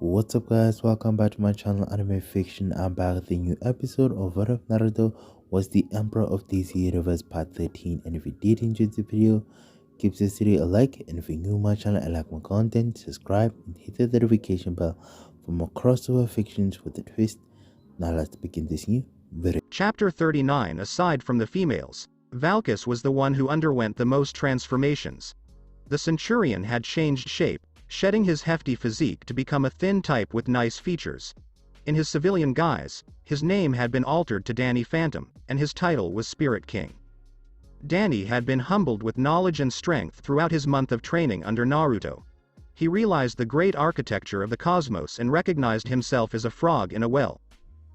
What's up guys, welcome back to my channel Anime Fiction. I'm back with a new episode of What If Naruto Was the Emperor of DC Universe Part 13. And if you did enjoy the video, give this video a like, and if you're new to my channel and like my content, subscribe and hit the notification bell for more crossover fictions with a twist. Now let's begin this new video. Chapter 39. Aside from the females, Valkis was the one who underwent the most transformations. The Centurion had changed shape, shedding his hefty physique to become a thin type with nice features. In his civilian guise, his name had been altered to Danny Phantom, and his title was Spirit King. Danny had been humbled with knowledge and strength throughout his month of training under Naruto. He realized the great architecture of the cosmos and recognized himself as a frog in a well.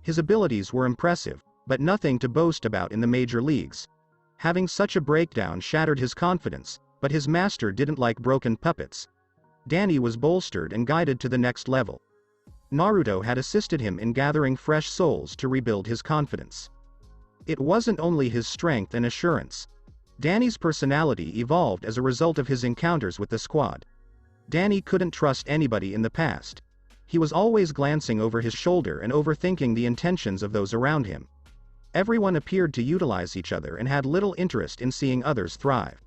His abilities were impressive, but nothing to boast about in the major leagues. Having such a breakdown shattered his confidence, but his master didn't like broken puppets. Danny was bolstered and guided to the next level. Naruto had assisted him in gathering fresh souls to rebuild his confidence. It wasn't only his strength and assurance. Danny's personality evolved as a result of his encounters with the squad. Danny couldn't trust anybody in the past. He was always glancing over his shoulder and overthinking the intentions of those around him. Everyone appeared to utilize each other and had little interest in seeing others thrive.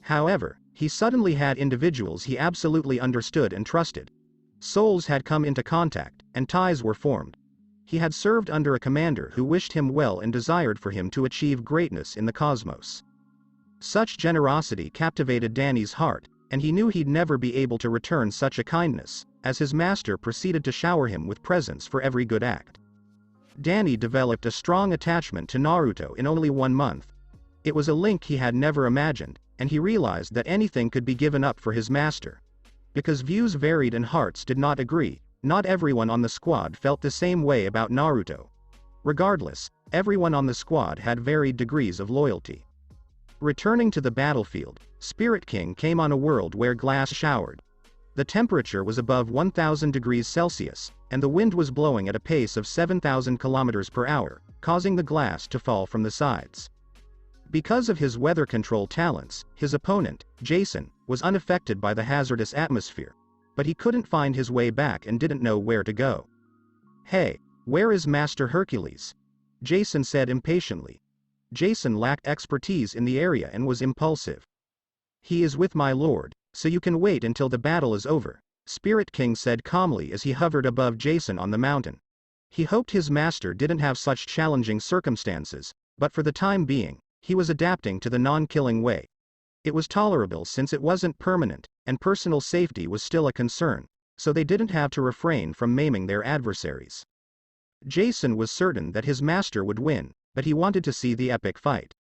However, he suddenly had individuals he absolutely understood and trusted. Souls had come into contact, and ties were formed. He had served under a commander who wished him well and desired for him to achieve greatness in the cosmos. Such generosity captivated Danny's heart, and he knew he'd never be able to return such a kindness, as his master proceeded to shower him with presents for every good act. Danny developed a strong attachment to Naruto in only 1 month. It was a link he had never imagined, and he realized that anything could be given up for his master. Because views varied and hearts did not agree, not everyone on the squad felt the same way about Naruto. Regardless, everyone on the squad had varied degrees of loyalty. Returning to the battlefield, Spirit King came on a world where glass showered. The temperature was above 1000 degrees Celsius, and the wind was blowing at a pace of 7,000 kilometers per hour, causing the glass to fall from the sides. Because of his weather control talents, his opponent, Jason, was unaffected by the hazardous atmosphere, but he couldn't find his way back and didn't know where to go. "Hey, where is Master Hercules?" Jason said impatiently. Jason lacked expertise in the area and was impulsive. "He is with my lord, so you can wait until the battle is over," Spirit King said calmly as he hovered above Jason on the mountain. He hoped his master didn't have such challenging circumstances, but for the time being, he was adapting to the non-killing way. It was tolerable since it wasn't permanent, and personal safety was still a concern, so they didn't have to refrain from maiming their adversaries. Jason was certain that his master would win, but he wanted to see the epic fight.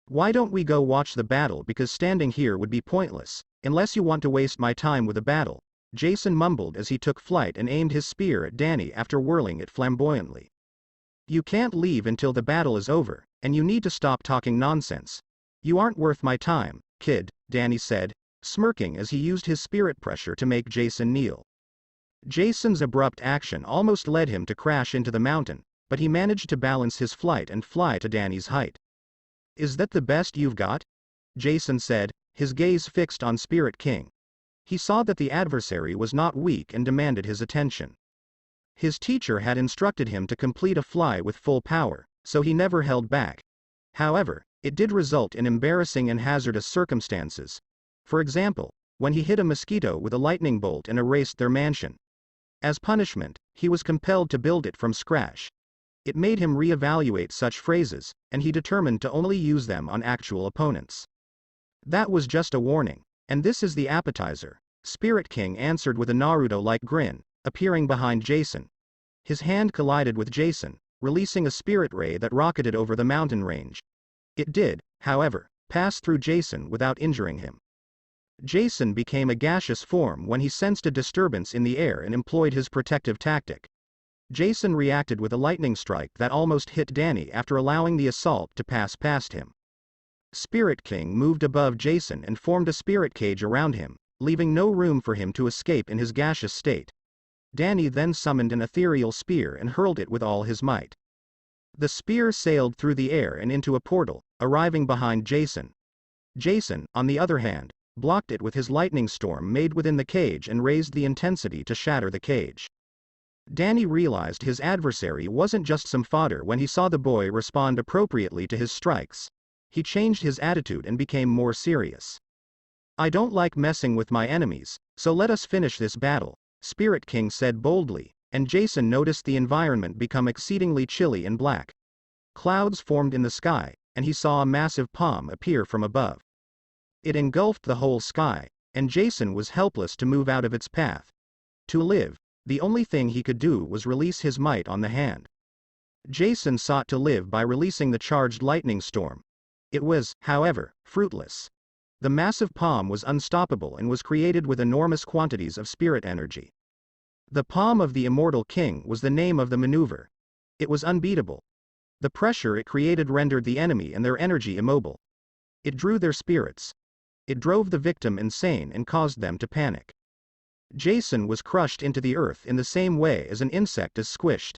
"Why don't we go watch the battle, because standing here would be pointless, unless you want to waste my time with a battle," Jason mumbled as he took flight and aimed his spear at Danny after whirling it flamboyantly. "You can't leave until the battle is over, and you need to stop talking nonsense. You aren't worth my time, kid," Danny said, smirking as he used his spirit pressure to make Jason kneel. Jason's abrupt action almost led him to crash into the mountain, but he managed to balance his flight and fly to Danny's height. "Is that the best you've got?" Jason said, his gaze fixed on Spirit King. He saw that the adversary was not weak and demanded his attention. His teacher had instructed him to complete a fly with full power, so he never held back. However, it did result in embarrassing and hazardous circumstances. For example, when he hit a mosquito with a lightning bolt and erased their mansion. As punishment, he was compelled to build it from scratch. It made him reevaluate such phrases, and he determined to only use them on actual opponents. "That was just a warning, and this is the appetizer," Spirit King answered with a Naruto-like grin, appearing behind Jason. His hand collided with Jason, releasing a spirit ray that rocketed over the mountain range. It did, however, pass through Jason without injuring him. Jason became a gaseous form when he sensed a disturbance in the air and employed his protective tactic. Jason reacted with a lightning strike that almost hit Danny after allowing the assault to pass past him. Spirit King moved above Jason and formed a spirit cage around him, leaving no room for him to escape in his gaseous state. Danny then summoned an ethereal spear and hurled it with all his might. The spear sailed through the air and into a portal, arriving behind Jason. Jason, on the other hand, blocked it with his lightning storm made within the cage and raised the intensity to shatter the cage. Danny realized his adversary wasn't just some fodder when he saw the boy respond appropriately to his strikes. He changed his attitude and became more serious. "I don't like messing with my enemies, so let us finish this battle," Spirit King said boldly, and Jason noticed the environment become exceedingly chilly and black. Clouds formed in the sky, and he saw a massive palm appear from above. It engulfed the whole sky, and Jason was helpless to move out of its path. To live, the only thing he could do was release his might on the hand. Jason sought to live by releasing the charged lightning storm. It was, however, fruitless. The massive palm was unstoppable and was created with enormous quantities of spirit energy. The palm of the immortal king was the name of the maneuver. It was unbeatable. The pressure it created rendered the enemy and their energy immobile. It drew their spirits. It drove the victim insane and caused them to panic. Jason was crushed into the earth in the same way as an insect is squished.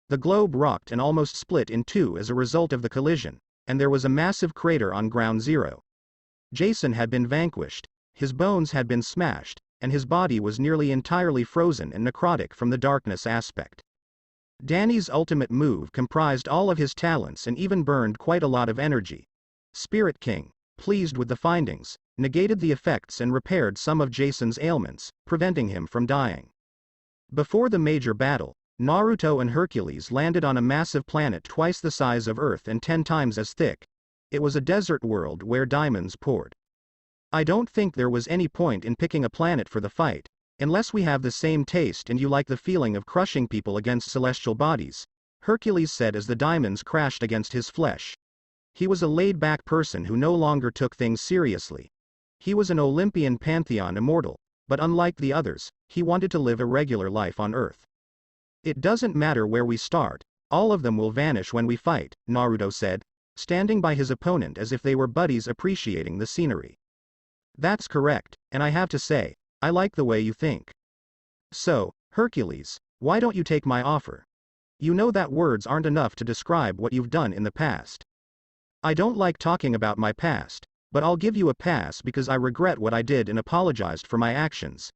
The globe rocked and almost split in two as a result of the collision, and there was a massive crater on ground zero. Jason had been vanquished, his bones had been smashed, and his body was nearly entirely frozen and necrotic from the darkness aspect. Danny's ultimate move comprised all of his talents and even burned quite a lot of energy. Spirit King, pleased with the findings, negated the effects and repaired some of Jason's ailments, preventing him from dying. Before the major battle, Naruto and Hercules landed on a massive planet twice the size of Earth and 10 times as thick. It was a desert world where diamonds poured. "I don't think there was any point in picking a planet for the fight, unless we have the same taste and you like the feeling of crushing people against celestial bodies," Hercules said as the diamonds crashed against his flesh. He was a laid-back person who no longer took things seriously. He was an Olympian pantheon immortal, but unlike the others, he wanted to live a regular life on Earth. "It doesn't matter where we start, all of them will vanish when we fight," Naruto said, standing by his opponent as if they were buddies appreciating the scenery. "That's correct, and I have to say, I like the way you think. So, Hercules, why don't you take my offer? You know that words aren't enough to describe what you've done in the past. I don't like talking about my past, but I'll give you a pass because I regret what I did and apologized for my actions.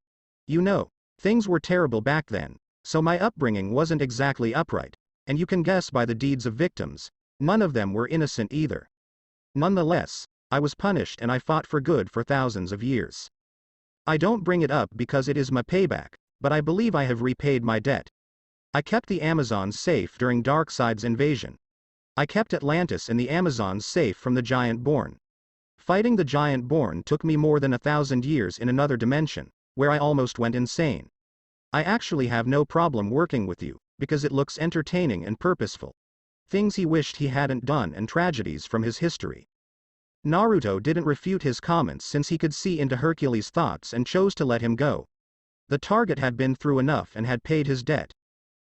You know, things were terrible back then, so my upbringing wasn't exactly upright, and you can guess by the deeds of victims, none of them were innocent either. Nonetheless, I was punished and I fought for good for thousands of years. I don't bring it up because it is my payback, but I believe I have repaid my debt. I kept the Amazons safe during Darkseid's invasion. I kept Atlantis and the Amazons safe from the Giant-born. Fighting the Giant-born took me more than 1,000 years in another dimension, where I almost went insane. I actually have no problem working with you, because it looks entertaining and purposeful. Things he wished he hadn't done and tragedies from his history." Naruto didn't refute his comments since he could see into Hercules' thoughts and chose to let him go. The target had been through enough and had paid his debt.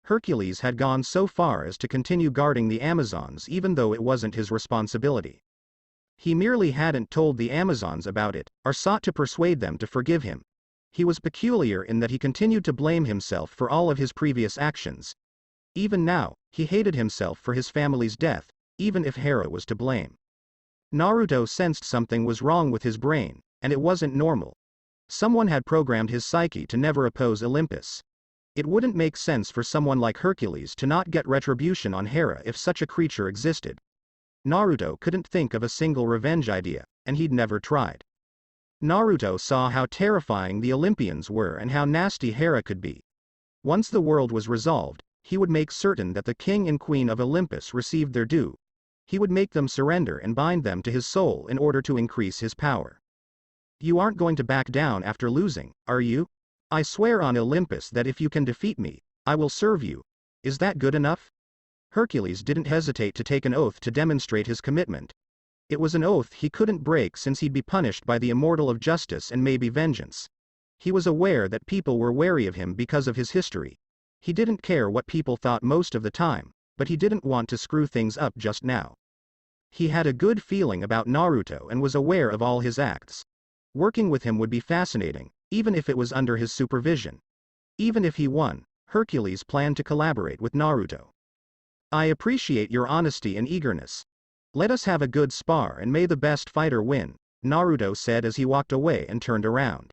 Hercules had gone so far as to continue guarding the Amazons even though it wasn't his responsibility. He merely hadn't told the Amazons about it, or sought to persuade them to forgive him. He was peculiar in that he continued to blame himself for all of his previous actions. Even now, he hated himself for his family's death, even if Hera was to blame. Naruto sensed something was wrong with his brain, and it wasn't normal. Someone had programmed his psyche to never oppose Olympus. It wouldn't make sense for someone like Hercules to not get retribution on Hera if such a creature existed. Naruto couldn't think of a single revenge idea, and he'd never tried. Naruto saw how terrifying the Olympians were and how nasty Hera could be. Once the world was resolved, he would make certain that the king and queen of Olympus received their due. He would make them surrender and bind them to his soul in order to increase his power. "You aren't going to back down after losing, are you? I swear on Olympus that if you can defeat me, I will serve you. Is that good enough?" Hercules didn't hesitate to take an oath to demonstrate his commitment. It was an oath he couldn't break since he'd be punished by the immortal of justice and maybe vengeance. He was aware that people were wary of him because of his history. He didn't care what people thought most of the time, but he didn't want to screw things up just now. He had a good feeling about Naruto and was aware of all his acts. Working with him would be fascinating, even if it was under his supervision. Even if he won, Hercules planned to collaborate with Naruto. "I appreciate your honesty and eagerness. Let us have a good spar and may the best fighter win," Naruto said as he walked away and turned around.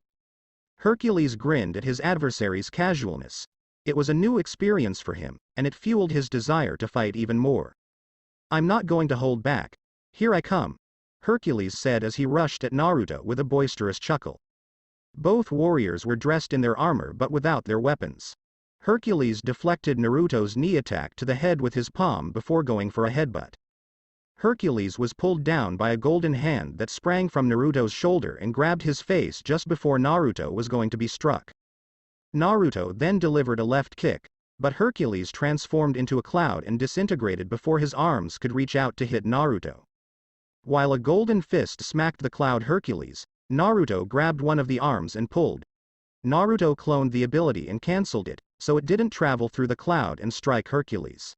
Hercules grinned at his adversary's casualness. It was a new experience for him, and it fueled his desire to fight even more. I'm not going to hold back. Here I come, Hercules said as he rushed at Naruto with a boisterous chuckle. Both warriors were dressed in their armor but without their weapons. Hercules deflected Naruto's knee attack to the head with his palm before going for a headbutt. Hercules was pulled down by a golden hand that sprang from Naruto's shoulder and grabbed his face just before Naruto was going to be struck. Naruto then delivered a left kick, but Hercules transformed into a cloud and disintegrated before his arms could reach out to hit Naruto. While a golden fist smacked the cloud Hercules, Naruto grabbed one of the arms and pulled. Naruto cloned the ability and cancelled it, so it didn't travel through the cloud and strike Hercules.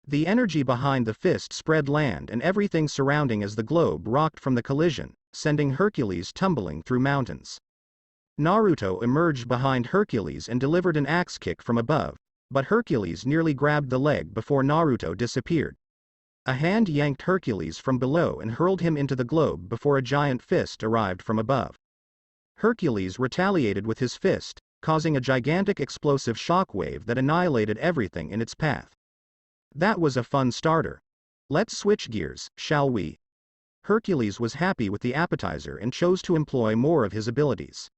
The energy behind the fist spread land and everything surrounding as the globe rocked from the collision, sending Hercules tumbling through mountains. Naruto emerged behind Hercules and delivered an axe kick from above, but Hercules nearly grabbed the leg before Naruto disappeared. A hand yanked Hercules from below and hurled him into the globe before a giant fist arrived from above. Hercules retaliated with his fist, causing a gigantic explosive shockwave that annihilated everything in its path. That was a fun starter. Let's switch gears, shall we? Hercules was happy with the appetizer and chose to employ more of his abilities.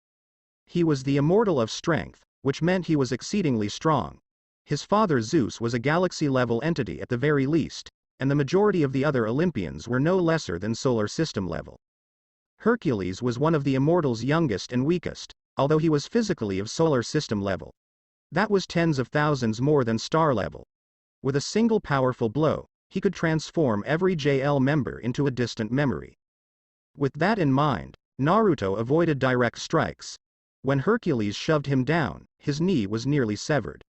He was the immortal of strength, which meant he was exceedingly strong. His father Zeus was a galaxy-level entity at the very least, and the majority of the other Olympians were no lesser than solar system level. Hercules was one of the immortals' youngest and weakest, although he was physically of solar system level. That was tens of thousands more than star level. With a single powerful blow, he could transform every JL member into a distant memory. With that in mind, Naruto avoided direct strikes. When Hercules shoved him down, his knee was nearly severed.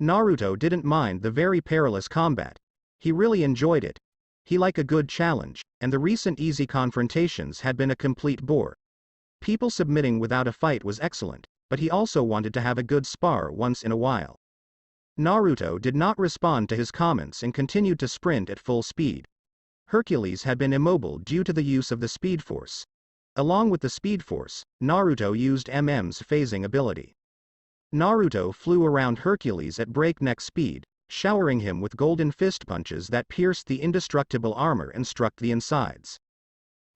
Naruto didn't mind the very perilous combat. He really enjoyed it. He liked a good challenge, and the recent easy confrontations had been a complete bore. People submitting without a fight was excellent, but he also wanted to have a good spar once in a while. Naruto did not respond to his comments and continued to sprint at full speed. Hercules had been immobile due to the use of the Speed Force. Along with the Speed Force, Naruto used MM's phasing ability. Naruto flew around Hercules at breakneck speed, showering him with golden fist punches that pierced the indestructible armor and struck the insides.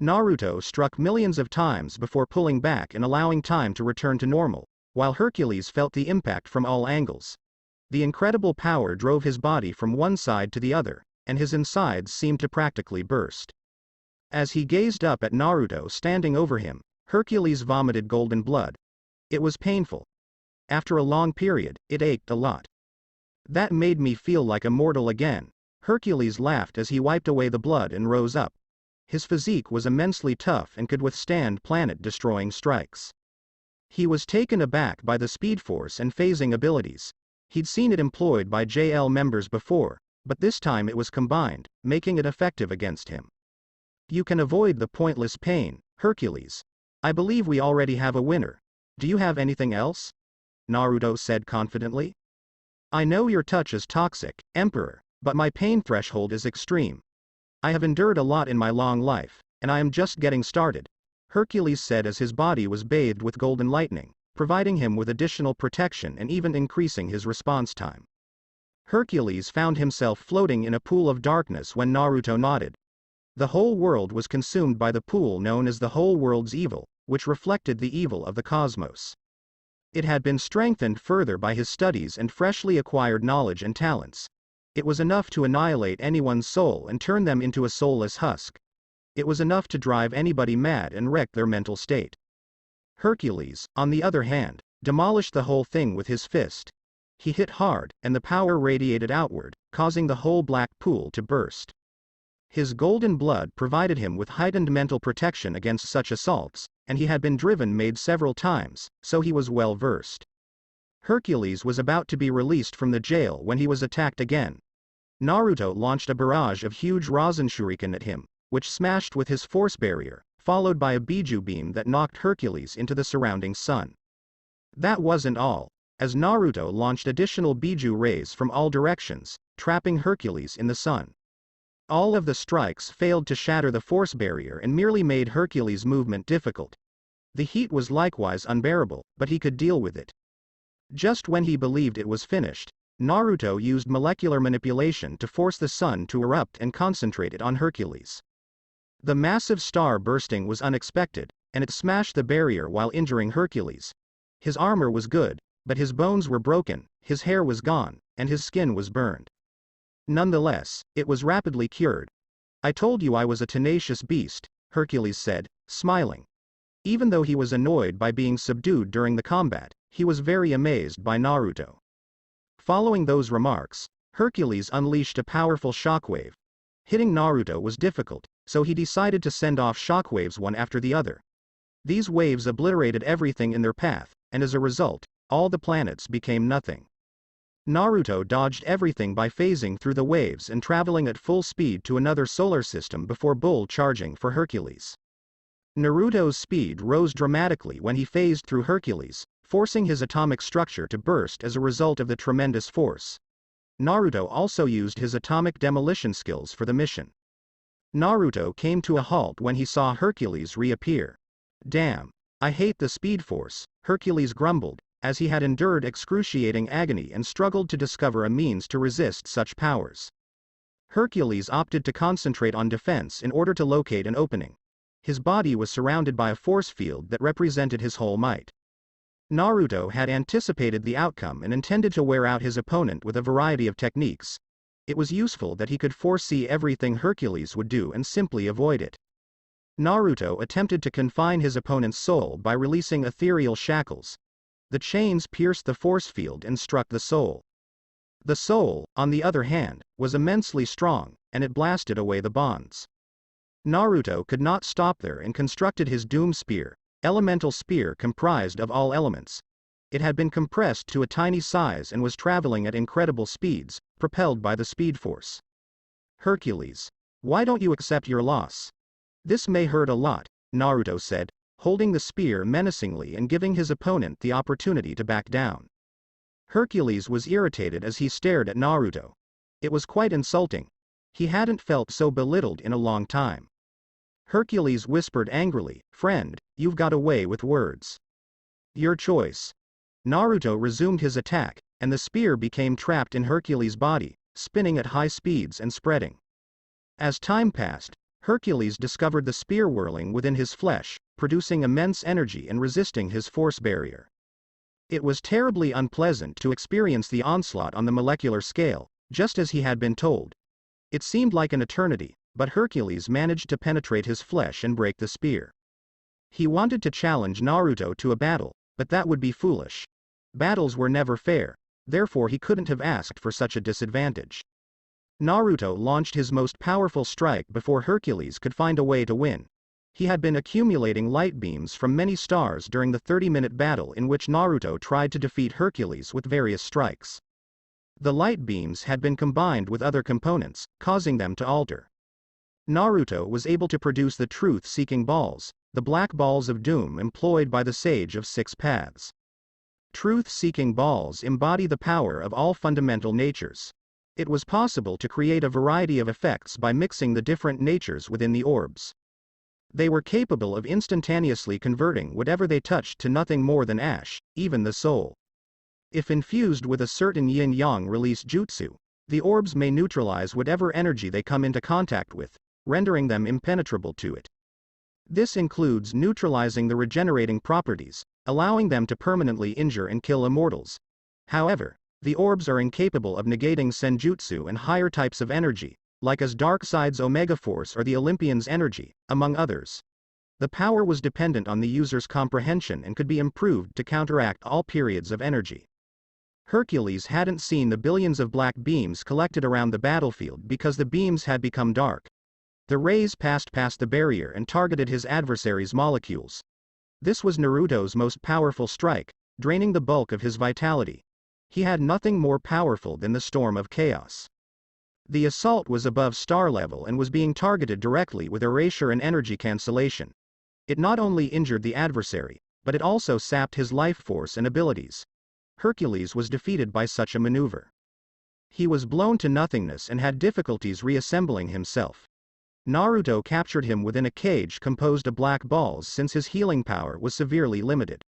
Naruto struck millions of times before pulling back and allowing time to return to normal, while Hercules felt the impact from all angles. The incredible power drove his body from one side to the other, and his insides seemed to practically burst. As he gazed up at Naruto standing over him, Hercules vomited golden blood. It was painful. After a long period, it ached a lot. That made me feel like a mortal again, Hercules laughed as he wiped away the blood and rose up. His physique was immensely tough and could withstand planet-destroying strikes. He was taken aback by the Speed Force and phasing abilities. He'd seen it employed by JL members before, but this time it was combined, making it effective against him. You can avoid the pointless pain, Hercules. I believe we already have a winner. Do you have anything else? Naruto said confidently. I know your touch is toxic, Emperor, but my pain threshold is extreme. I have endured a lot in my long life, and I am just getting started, Hercules said as his body was bathed with golden lightning, providing him with additional protection and even increasing his response time. Hercules found himself floating in a pool of darkness when Naruto nodded. The whole world was consumed by the pool known as the whole world's evil, which reflected the evil of the cosmos. It had been strengthened further by his studies and freshly acquired knowledge and talents. It was enough to annihilate anyone's soul and turn them into a soulless husk. It was enough to drive anybody mad and wreck their mental state. Hercules, on the other hand, demolished the whole thing with his fist. He hit hard, and the power radiated outward, causing the whole black pool to burst. His golden blood provided him with heightened mental protection against such assaults, and he had been driven made several times, so he was well versed. Hercules was about to be released from the jail when he was attacked again. Naruto launched a barrage of huge Rasen Shuriken at him, which smashed with his force barrier, followed by a Biju beam that knocked Hercules into the surrounding sun. That wasn't all, as Naruto launched additional Biju rays from all directions, trapping Hercules in the sun. All of the strikes failed to shatter the force barrier and merely made Hercules' movement difficult. The heat was likewise unbearable, but he could deal with it. Just when he believed it was finished, Naruto used molecular manipulation to force the sun to erupt and concentrate it on Hercules. The massive star bursting was unexpected, and it smashed the barrier while injuring Hercules. His armor was good, but his bones were broken, his hair was gone, and his skin was burned. Nonetheless, it was rapidly cured. "I told you I was a tenacious beast," Hercules said, smiling. Even though he was annoyed by being subdued during the combat, he was very amazed by Naruto. Following those remarks, Hercules unleashed a powerful shockwave. Hitting Naruto was difficult, so he decided to send off shockwaves one after the other. These waves obliterated everything in their path, and as a result, all the planets became nothing. Naruto dodged everything by phasing through the waves and traveling at full speed to another solar system before bull charging for Hercules. Naruto's speed rose dramatically when he phased through Hercules, forcing his atomic structure to burst as a result of the tremendous force. Naruto also used his atomic demolition skills for the mission. Naruto came to a halt when he saw Hercules reappear. "Damn, I hate the Speed Force," Hercules grumbled, as he had endured excruciating agony and struggled to discover a means to resist such powers. Hercules opted to concentrate on defense in order to locate an opening. His body was surrounded by a force field that represented his whole might. Naruto had anticipated the outcome and intended to wear out his opponent with a variety of techniques. It was useful that he could foresee everything Hercules would do and simply avoid it. Naruto attempted to confine his opponent's soul by releasing ethereal shackles. The chains pierced the force field and struck the soul. The soul, on the other hand, was immensely strong, and it blasted away the bonds. Naruto could not stop there and constructed his Doom Spear, elemental spear comprised of all elements. It had been compressed to a tiny size and was traveling at incredible speeds, propelled by the Speed Force. "Hercules, why don't you accept your loss? This may hurt a lot," Naruto said, holding the spear menacingly and giving his opponent the opportunity to back down. Hercules was irritated as he stared at Naruto. It was quite insulting. He hadn't felt so belittled in a long time. Hercules whispered angrily, "Friend, you've got away with words. Your choice." Naruto resumed his attack, and the spear became trapped in Hercules' body, spinning at high speeds and spreading. As time passed, Hercules discovered the spear whirling within his flesh, producing immense energy and resisting his force barrier. It was terribly unpleasant to experience the onslaught on the molecular scale, just as he had been told. It seemed like an eternity, but Hercules managed to penetrate his flesh and break the spear. He wanted to challenge Naruto to a battle, but that would be foolish. Battles were never fair, therefore he couldn't have asked for such a disadvantage. Naruto launched his most powerful strike before Hercules could find a way to win. He had been accumulating light beams from many stars during the 30-minute battle in which Naruto tried to defeat Hercules with various strikes. The light beams had been combined with other components, causing them to alter. Naruto was able to produce the truth-seeking balls, the black balls of doom employed by the Sage of Six Paths. Truth-seeking balls embody the power of all fundamental natures. It was possible to create a variety of effects by mixing the different natures within the orbs. They were capable of instantaneously converting whatever they touched to nothing more than ash, even the soul. If infused with a certain yin-yang release jutsu, the orbs may neutralize whatever energy they come into contact with, rendering them impenetrable to it. This includes neutralizing the regenerating properties, allowing them to permanently injure and kill immortals. However, the orbs are incapable of negating senjutsu and higher types of energy, like as Darkseid's Omega Force or the Olympian's energy, among others. The power was dependent on the user's comprehension and could be improved to counteract all periods of energy. Hercules hadn't seen the billions of black beams collected around the battlefield because the beams had become dark. The rays passed past the barrier and targeted his adversary's molecules. This was Naruto's most powerful strike, draining the bulk of his vitality. He had nothing more powerful than the Storm of Chaos. The assault was above star level and was being targeted directly with erasure and energy cancellation. It not only injured the adversary, but it also sapped his life force and abilities. Hercules was defeated by such a maneuver. He was blown to nothingness and had difficulties reassembling himself. Naruto captured him within a cage composed of black balls since his healing power was severely limited.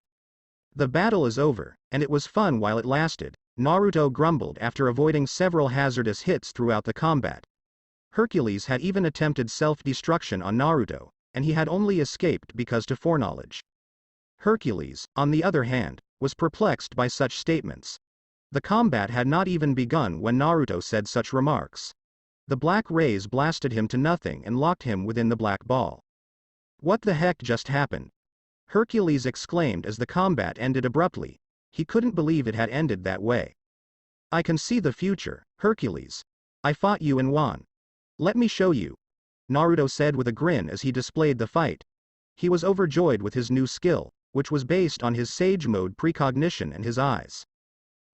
The battle is over, and it was fun while it lasted, Naruto grumbled after avoiding several hazardous hits throughout the combat. Hercules had even attempted self-destruction on Naruto, and he had only escaped because to foreknowledge. Hercules, on the other hand, was perplexed by such statements. The combat had not even begun when Naruto said such remarks. The black rays blasted him to nothing and locked him within the black ball. What the heck just happened? Hercules exclaimed as the combat ended abruptly. He couldn't believe it had ended that way. I can see the future, Hercules. I fought you and won. Let me show you, Naruto said with a grin as he displayed the fight. He was overjoyed with his new skill, which was based on his Sage Mode precognition and his eyes.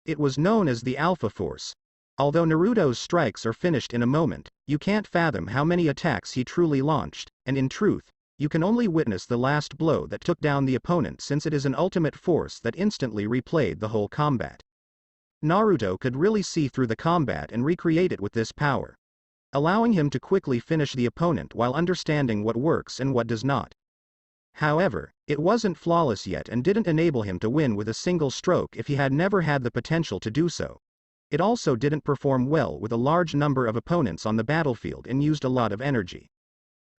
It was known as the Alpha Force. Although Naruto's strikes are finished in a moment, you can't fathom how many attacks he truly launched, and in truth, you can only witness the last blow that took down the opponent since it is an ultimate force that instantly replayed the whole combat. Naruto could really see through the combat and recreate it with this power, allowing him to quickly finish the opponent while understanding what works and what does not. However, it wasn't flawless yet and didn't enable him to win with a single stroke if he had never had the potential to do so. It also didn't perform well with a large number of opponents on the battlefield and used a lot of energy.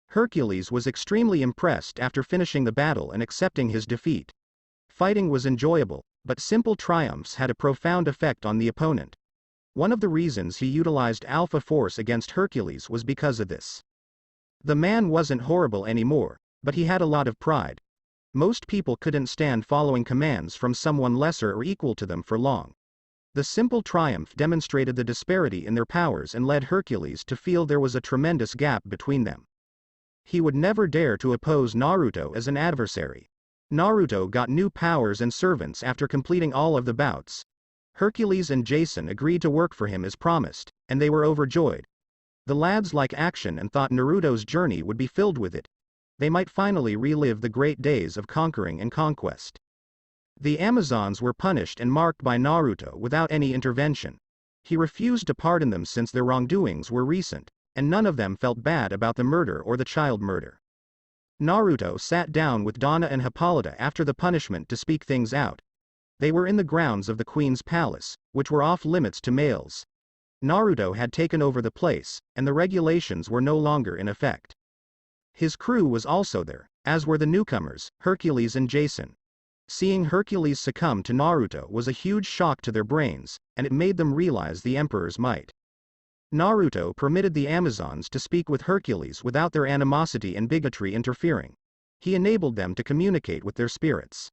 Hercules was extremely impressed after finishing the battle and accepting his defeat. Fighting was enjoyable, but simple triumphs had a profound effect on the opponent. One of the reasons he utilized Alpha Force against Hercules was because of this. The man wasn't horrible anymore, but he had a lot of pride. Most people couldn't stand following commands from someone lesser or equal to them for long. The simple triumph demonstrated the disparity in their powers and led Hercules to feel there was a tremendous gap between them. He would never dare to oppose Naruto as an adversary. Naruto got new powers and servants after completing all of the bouts. Hercules and Jason agreed to work for him as promised, and they were overjoyed. The lads liked action and thought Naruto's journey would be filled with it. They might finally relive the great days of conquering and conquest. The Amazons were punished and marked by Naruto without any intervention. He refused to pardon them since their wrongdoings were recent, and none of them felt bad about the murder or the child murder. Naruto sat down with Donna and Hippolyta after the punishment to speak things out. They were in the grounds of the Queen's palace, which were off limits to males. Naruto had taken over the place, and the regulations were no longer in effect. His crew was also there, as were the newcomers, Hercules and Jason. Seeing Hercules succumb to Naruto was a huge shock to their brains, and it made them realize the Emperor's might. Naruto permitted the Amazons to speak with Hercules without their animosity and bigotry interfering. He enabled them to communicate with their spirits.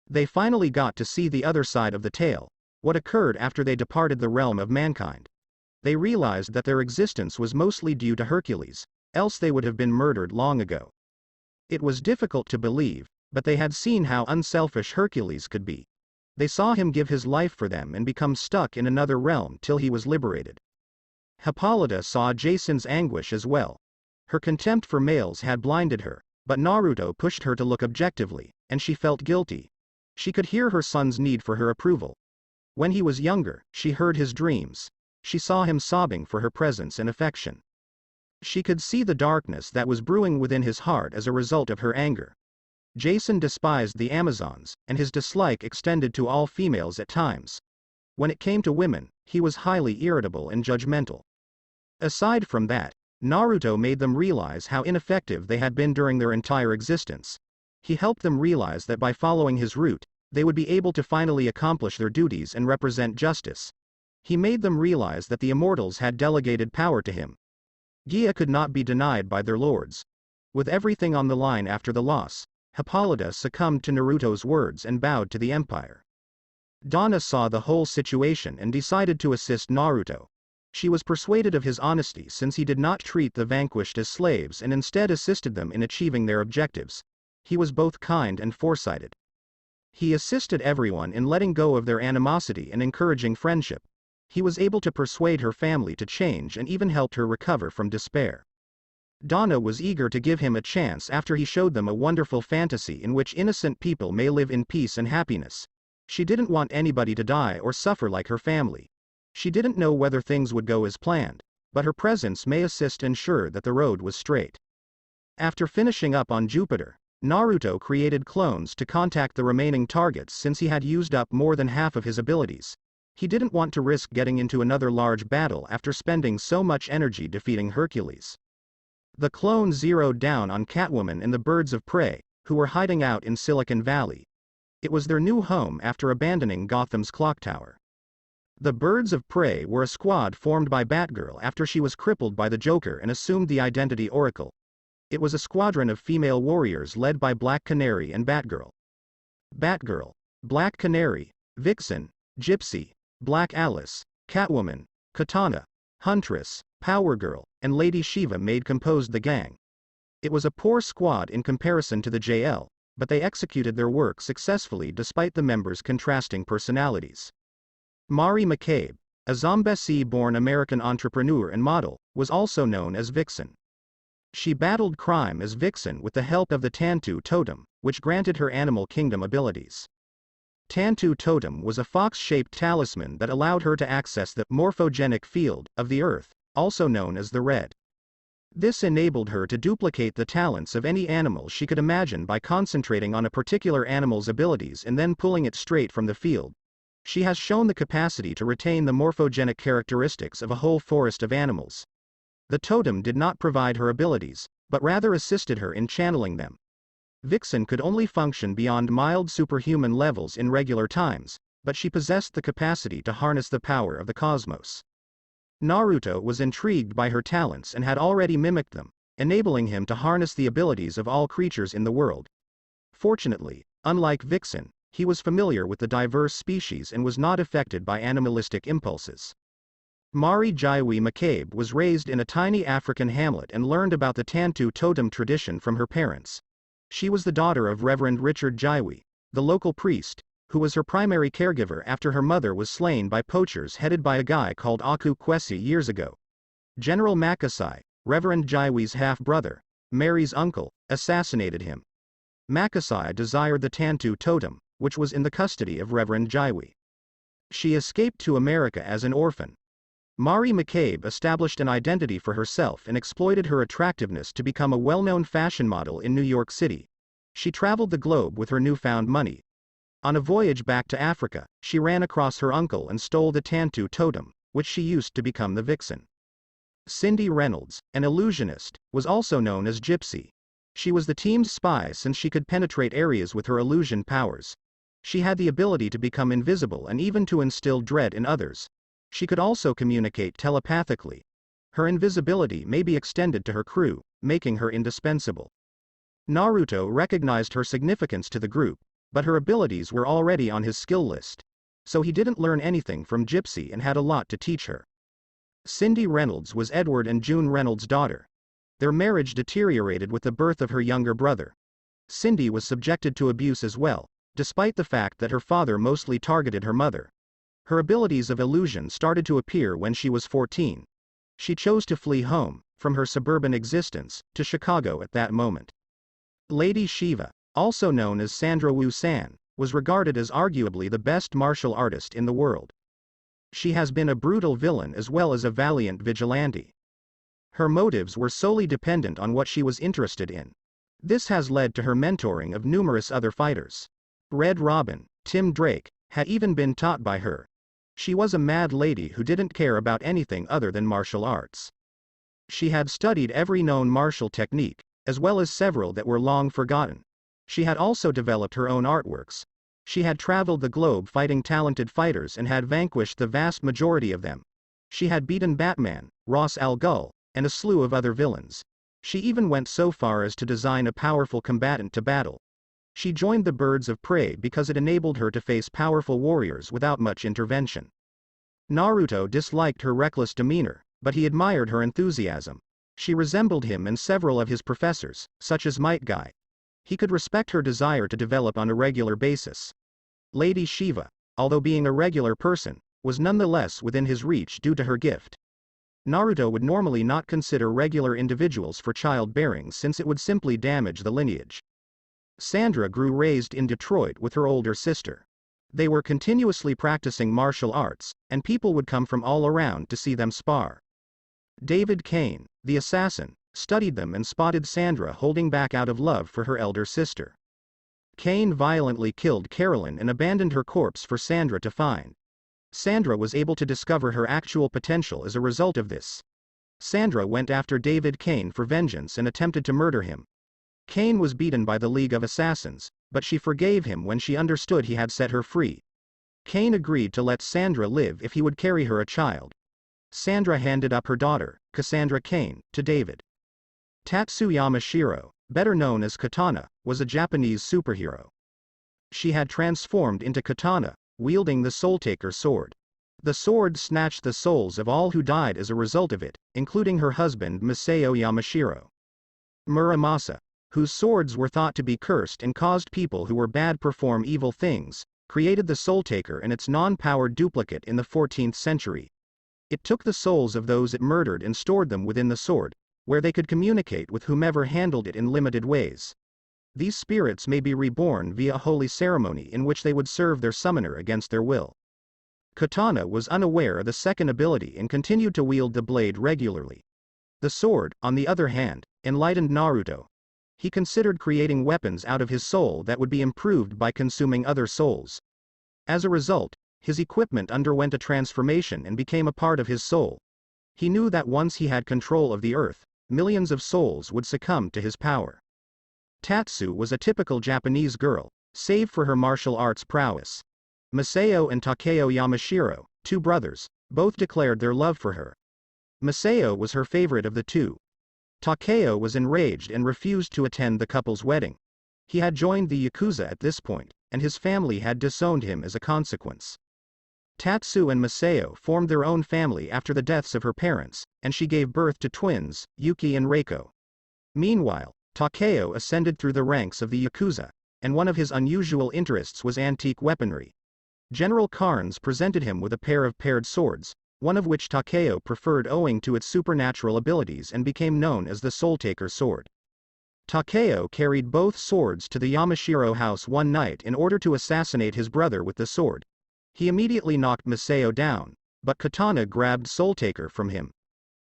They finally got to see the other side of the tale, what occurred after they departed the realm of mankind. They realized that their existence was mostly due to Hercules, else they would have been murdered long ago. It was difficult to believe, but they had seen how unselfish Hercules could be. They saw him give his life for them and become stuck in another realm till he was liberated. Hippolyta saw Jason's anguish as well. Her contempt for males had blinded her, but Naruto pushed her to look objectively, and she felt guilty. She could hear her son's need for her approval. When he was younger, she heard his dreams. She saw him sobbing for her presence and affection. She could see the darkness that was brewing within his heart as a result of her anger. Jason despised the Amazons, and his dislike extended to all females at times. When it came to women, he was highly irritable and judgmental. Aside from that, Naruto made them realize how ineffective they had been during their entire existence. He helped them realize that by following his route, they would be able to finally accomplish their duties and represent justice. He made them realize that the immortals had delegated power to him. Gia could not be denied by their lords. With everything on the line after the loss, Hippolyta succumbed to Naruto's words and bowed to the Empire. Donna saw the whole situation and decided to assist Naruto. She was persuaded of his honesty since he did not treat the vanquished as slaves and instead assisted them in achieving their objectives. He was both kind and foresighted. He assisted everyone in letting go of their animosity and encouraging friendship. He was able to persuade her family to change and even helped her recover from despair. Donna was eager to give him a chance after he showed them a wonderful fantasy in which innocent people may live in peace and happiness. She didn't want anybody to die or suffer like her family. She didn't know whether things would go as planned, but her presence may assist ensure that the road was straight. After finishing up on Jupiter, Naruto created clones to contact the remaining targets since he had used up more than half of his abilities. He didn't want to risk getting into another large battle after spending so much energy defeating Hercules. The clones zeroed down on Catwoman and the Birds of Prey, who were hiding out in Silicon Valley. It was their new home after abandoning Gotham's clock tower. The Birds of Prey were a squad formed by Batgirl after she was crippled by the Joker and assumed the identity Oracle. It was a squadron of female warriors led by Black Canary and Batgirl. Batgirl, Black Canary, Vixen, Gypsy, Black Alice, Catwoman, Katana, Huntress, Power Girl, and Lady Shiva composed the gang. It was a poor squad in comparison to the JL, but they executed their work successfully despite the members' contrasting personalities. Mari McCabe, a Zambesi-born American entrepreneur and model, was also known as Vixen. She battled crime as Vixen with the help of the Tantu Totem, which granted her Animal Kingdom abilities. Tantu Totem was a fox-shaped talisman that allowed her to access the morphogenic field of the Earth, also known as the Red. This enabled her to duplicate the talents of any animal she could imagine by concentrating on a particular animal's abilities and then pulling it straight from the field. She has shown the capacity to retain the morphogenic characteristics of a whole forest of animals. The totem did not provide her abilities, but rather assisted her in channeling them. Vixen could only function beyond mild superhuman levels in regular times, but she possessed the capacity to harness the power of the cosmos. Naruto was intrigued by her talents and had already mimicked them, enabling him to harness the abilities of all creatures in the world. Fortunately, unlike Vixen, he was familiar with the diverse species and was not affected by animalistic impulses. Mari Jaiwi McCabe was raised in a tiny African hamlet and learned about the Tantu Totem tradition from her parents. She was the daughter of Reverend Richard Jaiwi, the local priest, who was her primary caregiver after her mother was slain by poachers headed by a guy called Aku Kwesi years ago. General Makasai, Reverend Jaiwi's half-brother, Mary's uncle, assassinated him. Makasai desired the Tantu Totem, which was in the custody of Reverend Jaiwi. She escaped to America as an orphan. Mari McCabe established an identity for herself and exploited her attractiveness to become a well-known fashion model in New York City. She traveled the globe with her newfound money. On a voyage back to Africa, she ran across her uncle and stole the Tantu Totem, which she used to become the Vixen. Cindy Reynolds, an illusionist, was also known as Gypsy. She was the team's spy since she could penetrate areas with her illusion powers. She had the ability to become invisible and even to instill dread in others. She could also communicate telepathically. Her invisibility may be extended to her crew, making her indispensable. Naruto recognized her significance to the group, but her abilities were already on his skill list. So he didn't learn anything from Gypsy and had a lot to teach her. Cindy Reynolds was Edward and June Reynolds' daughter. Their marriage deteriorated with the birth of her younger brother. Cindy was subjected to abuse as well, despite the fact that her father mostly targeted her mother. Her abilities of illusion started to appear when she was 14. She chose to flee home, from her suburban existence, to Chicago at that moment. Lady Shiva, also known as Sandra Wu San, was regarded as arguably the best martial artist in the world. She has been a brutal villain as well as a valiant vigilante. Her motives were solely dependent on what she was interested in. This has led to her mentoring of numerous other fighters. Red Robin, Tim Drake, had even been taught by her. She was a mad lady who didn't care about anything other than martial arts. She had studied every known martial technique, as well as several that were long forgotten. She had also developed her own artworks. She had traveled the globe fighting talented fighters and had vanquished the vast majority of them. She had beaten Batman, Ra's al Ghul, and a slew of other villains. She even went so far as to design a powerful combatant to battle. She joined the Birds of Prey because it enabled her to face powerful warriors without much intervention. Naruto disliked her reckless demeanor, but he admired her enthusiasm. She resembled him and several of his professors, such as Might Guy. He could respect her desire to develop on a regular basis. Lady Shiva, although being a regular person, was nonetheless within his reach due to her gift. Naruto would normally not consider regular individuals for childbearing since it would simply damage the lineage. Sandra grew raised in Detroit with her older sister. They were continuously practicing martial arts, and people would come from all around to see them spar. David Kane, the assassin, studied them and spotted Sandra holding back out of love for her elder sister. Kane violently killed Carolyn and abandoned her corpse for Sandra to find. Sandra was able to discover her actual potential as a result of this. Sandra went after David Kane for vengeance and attempted to murder him. Kane was beaten by the League of Assassins, but she forgave him when she understood he had set her free. Kane agreed to let Sandra live if he would carry her a child. Sandra handed up her daughter, Cassandra Kane, to David. Tatsu Yamashiro, better known as Katana, was a Japanese superhero. She had transformed into Katana, wielding the Soul-Taker sword. The sword snatched the souls of all who died as a result of it, including her husband Masao Yamashiro. Muramasa, whose swords were thought to be cursed and caused people who were bad perform evil things, created the Soul-Taker and its non-powered duplicate in the 14th century. It took the souls of those it murdered and stored them within the sword, where they could communicate with whomever handled it in limited ways. These spirits may be reborn via a holy ceremony in which they would serve their summoner against their will. Katana was unaware of the second ability and continued to wield the blade regularly. The sword, on the other hand, enlightened Naruto. He considered creating weapons out of his soul that would be improved by consuming other souls. As a result, his equipment underwent a transformation and became a part of his soul. He knew that once he had control of the earth, millions of souls would succumb to his power. Tatsu was a typical Japanese girl, save for her martial arts prowess. Masao and Takeo Yamashiro, two brothers, both declared their love for her. Masao was her favorite of the two. Takeo was enraged and refused to attend the couple's wedding. He had joined the Yakuza at this point, and his family had disowned him as a consequence. Tatsu and Masao formed their own family after the deaths of her parents, and she gave birth to twins, Yuki and Reiko. Meanwhile, Takeo ascended through the ranks of the Yakuza, and one of his unusual interests was antique weaponry. General Carnes presented him with a pair of paired swords, one of which Takeo preferred owing to its supernatural abilities and became known as the Soul-Taker sword. Takeo carried both swords to the Yamashiro house one night in order to assassinate his brother with the sword. He immediately knocked Masao down, but Katana grabbed Soul-Taker from him.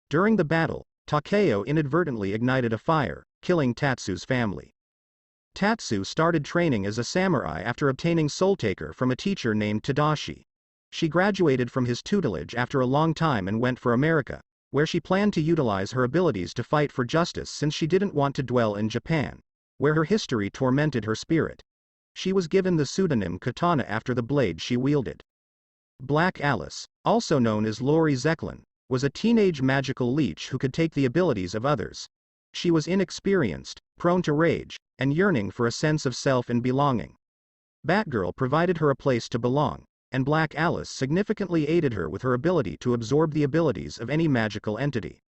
During the battle, Takeo inadvertently ignited a fire, killing Tatsu's family. Tatsu started training as a samurai after obtaining Soul-Taker from a teacher named Tadashi. She graduated from his tutelage after a long time and went for America, where she planned to utilize her abilities to fight for justice since she didn't want to dwell in Japan, where her history tormented her spirit. She was given the pseudonym Katana after the blade she wielded. Black Alice, also known as Lori Zeklin, was a teenage magical leech who could take the abilities of others. She was inexperienced, prone to rage, and yearning for a sense of self and belonging. Batgirl provided her a place to belong, and Black Alice significantly aided her with her ability to absorb the abilities of any magical entity.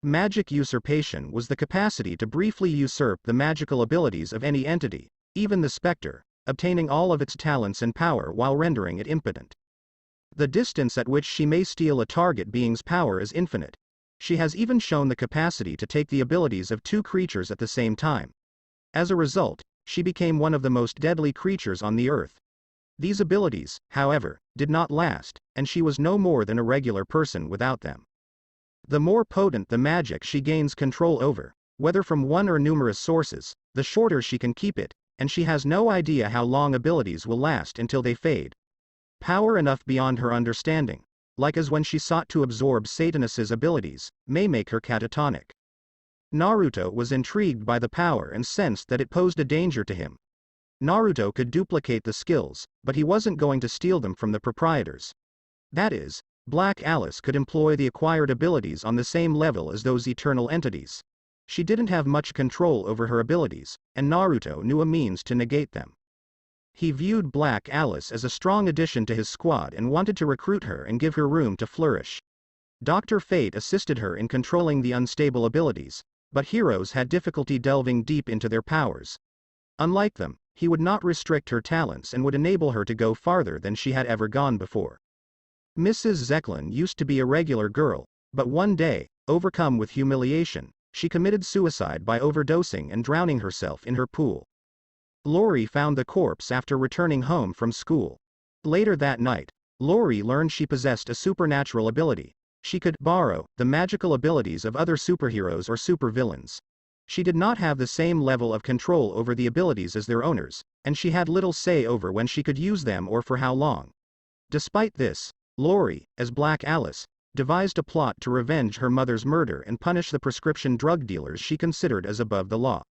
Magic usurpation was the capacity to briefly usurp the magical abilities of any entity, even the Spectre, obtaining all of its talents and power while rendering it impotent. The distance at which she may steal a target being's power is infinite. She has even shown the capacity to take the abilities of two creatures at the same time. As a result, she became one of the most deadly creatures on the earth. These abilities, however, did not last, and she was no more than a regular person without them. The more potent the magic she gains control over, whether from one or numerous sources, the shorter she can keep it, and she has no idea how long abilities will last until they fade. Power enough beyond her understanding, like as when she sought to absorb Satanus's abilities, may make her catatonic. Naruto was intrigued by the power and sensed that it posed a danger to him. Naruto could duplicate the skills, but he wasn't going to steal them from the proprietors. That is, Black Alice could employ the acquired abilities on the same level as those eternal entities. She didn't have much control over her abilities, and Naruto knew a means to negate them. He viewed Black Alice as a strong addition to his squad and wanted to recruit her and give her room to flourish. Dr. Fate assisted her in controlling the unstable abilities, but heroes had difficulty delving deep into their powers. Unlike them, he would not restrict her talents and would enable her to go farther than she had ever gone before. Mrs. Zeklin used to be a regular girl, but one day, overcome with humiliation, she committed suicide by overdosing and drowning herself in her pool. Lori found the corpse after returning home from school. Later that night, Lori learned she possessed a supernatural ability. She could borrow the magical abilities of other superheroes or supervillains. She did not have the same level of control over the abilities as their owners, and she had little say over when she could use them or for how long. Despite this, Lori, as Black Alice, devised a plot to revenge her mother's murder and punish the prescription drug dealers she considered as above the law.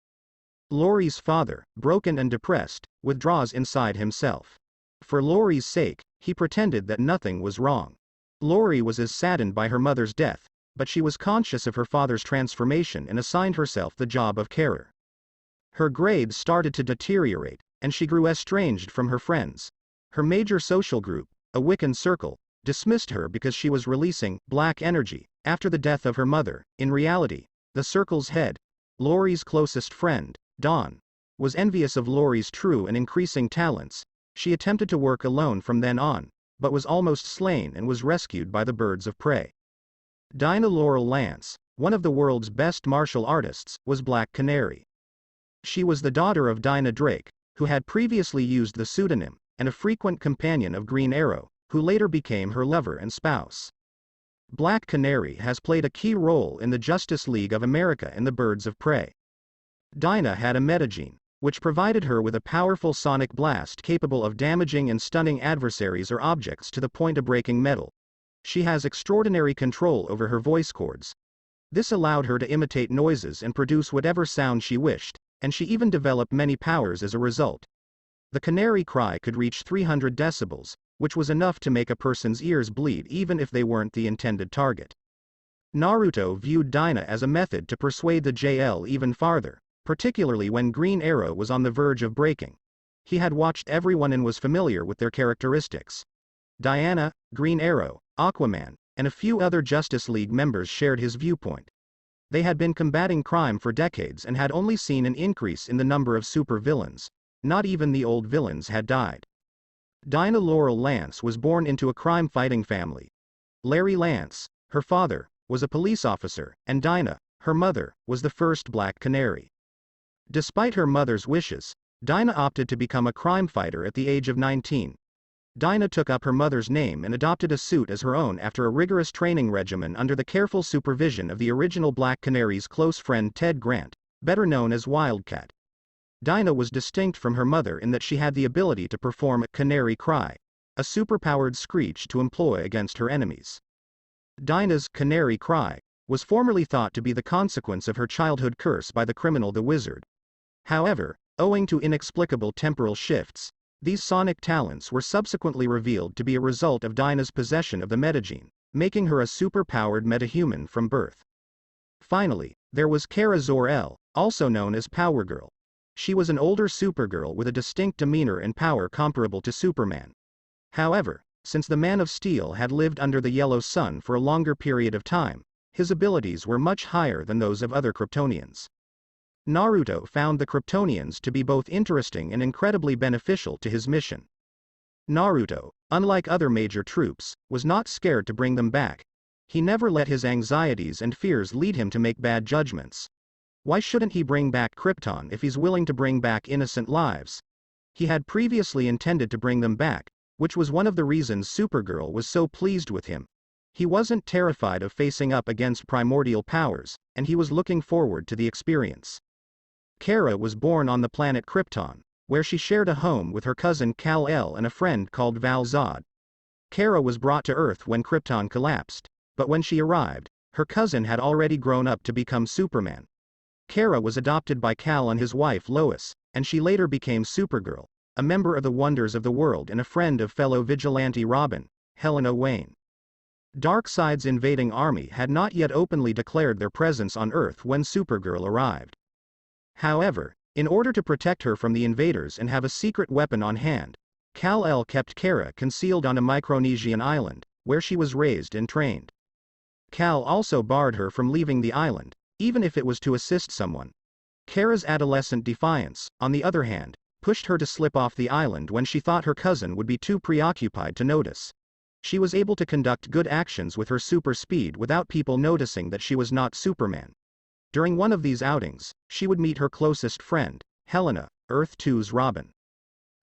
Lori's father, broken and depressed, withdraws inside himself. For Lori's sake, he pretended that nothing was wrong. Lori was as saddened by her mother's death, but she was conscious of her father's transformation and assigned herself the job of carer. Her grades started to deteriorate, and she grew estranged from her friends. Her major social group, a Wiccan circle, dismissed her because she was releasing black energy after the death of her mother. In reality, the circle's head, Lori's closest friend, Dawn, was envious of Lori's true and increasing talents. She attempted to work alone from then on, but was almost slain and was rescued by the birds of prey. Dinah Laurel Lance, one of the world's best martial artists, was Black Canary. She was the daughter of Dinah Drake, who had previously used the pseudonym, and a frequent companion of Green Arrow, who later became her lover and spouse. Black Canary has played a key role in the Justice League of America and the Birds of Prey. Dinah had a metagene, which provided her with a powerful sonic blast capable of damaging and stunning adversaries or objects to the point of breaking metal. She has extraordinary control over her voice cords. This allowed her to imitate noises and produce whatever sound she wished, and she even developed many powers as a result. The canary cry could reach 300 decibels, which was enough to make a person's ears bleed even if they weren't the intended target. Naruto viewed Dinah as a method to persuade the JL even farther, particularly when Green Arrow was on the verge of breaking. He had watched everyone and was familiar with their characteristics. Diana, Green Arrow, Aquaman, and a few other Justice League members shared his viewpoint. They had been combating crime for decades and had only seen an increase in the number of supervillains. Not even the old villains had died. Dinah Laurel Lance was born into a crime-fighting family. Larry Lance, her father, was a police officer, and Dinah, her mother, was the first Black Canary. Despite her mother's wishes, Dinah opted to become a crime fighter at the age of 19. Dinah took up her mother's name and adopted a suit as her own after a rigorous training regimen under the careful supervision of the original Black Canary's close friend Ted Grant, better known as Wildcat. Dinah was distinct from her mother in that she had the ability to perform a canary cry, a superpowered screech to employ against her enemies. Dinah's canary cry was formerly thought to be the consequence of her childhood curse by the criminal the Wizard. However, owing to inexplicable temporal shifts, these sonic talents were subsequently revealed to be a result of Dinah's possession of the metagene, making her a super-powered metahuman from birth. Finally, there was Kara Zor-El, also known as Power Girl. She was an older Supergirl with a distinct demeanor and power comparable to Superman. However, since the Man of Steel had lived under the Yellow Sun for a longer period of time, his abilities were much higher than those of other Kryptonians. Naruto found the Kryptonians to be both interesting and incredibly beneficial to his mission. Naruto, unlike other major troops, was not scared to bring them back. He never let his anxieties and fears lead him to make bad judgments. Why shouldn't he bring back Krypton if he's willing to bring back innocent lives? He had previously intended to bring them back, which was one of the reasons Supergirl was so pleased with him. He wasn't terrified of facing up against primordial powers, and he was looking forward to the experience. Kara was born on the planet Krypton, where she shared a home with her cousin Kal-El and a friend called Val-Zod. Kara was brought to Earth when Krypton collapsed, but when she arrived, her cousin had already grown up to become Superman. Kara was adopted by Kal and his wife Lois, and she later became Supergirl, a member of the Wonders of the World and a friend of fellow vigilante Robin, Helena Wayne. Darkseid's invading army had not yet openly declared their presence on Earth when Supergirl arrived. However, in order to protect her from the invaders and have a secret weapon on hand, Kal-El kept Kara concealed on a Micronesian island, where she was raised and trained. Kal also barred her from leaving the island, even if it was to assist someone. Kara's adolescent defiance, on the other hand, pushed her to slip off the island when she thought her cousin would be too preoccupied to notice. She was able to conduct good actions with her super speed without people noticing that she was not Superman. During one of these outings, she would meet her closest friend, Helena, Earth 2's Robin.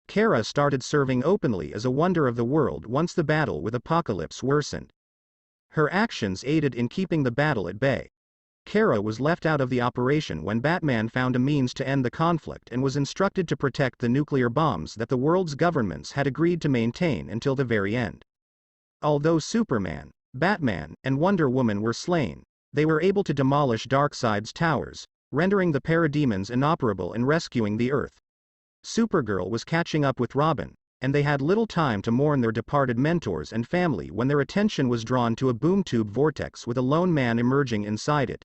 Kara started serving openly as a wonder of the world once the battle with Apocalypse worsened. Her actions aided in keeping the battle at bay. Kara was left out of the operation when Batman found a means to end the conflict and was instructed to protect the nuclear bombs that the world's governments had agreed to maintain until the very end. Although Superman, Batman, and Wonder Woman were slain, they were able to demolish Darkseid's towers, rendering the parademons inoperable and rescuing the Earth. Supergirl was catching up with Robin, and they had little time to mourn their departed mentors and family when their attention was drawn to a boom tube vortex with a lone man emerging inside it.